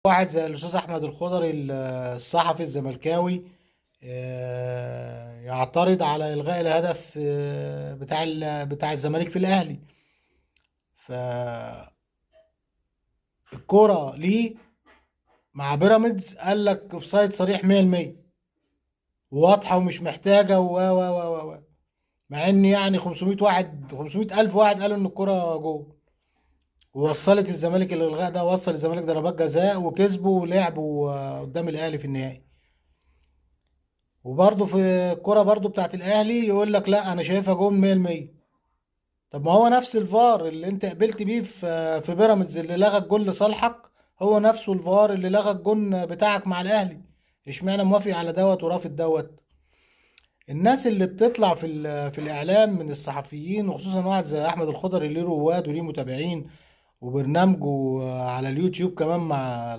واحد زي الاستاذ احمد الخضري الصحفي الزملكاوي يعترض على الغاء الهدف بتاع الزمالك في الاهلي. فالكرة ليه مع بيراميدز قال لك اوفسايد صريح 100% واضحه ومش محتاجه و مع ان يعني 500 واحد 500 الف واحد قالوا ان الكرة جول، ووصلت الزمالك الالغاء ده، وصل الزمالك ضربات جزاء وكسبوا ولعبوا قدام الاهلي في النهائي. وبرضه في الكرة برضه بتاعت الاهلي يقول لك لا انا شايفها جول 100%. طب ما هو نفس الفار اللي انت قبلت بيه في بيراميدز اللي لغى الجول لصالحك، هو نفسه الفار اللي لغى الجون بتاعك مع الاهلي. اشمعنى موافق على دوت ورافض دوت؟ الناس اللي بتطلع في الاعلام من الصحفيين، وخصوصا واحد زي احمد الخضر اللي له رواد وليه متابعين، وبرنامجه على اليوتيوب كمان مع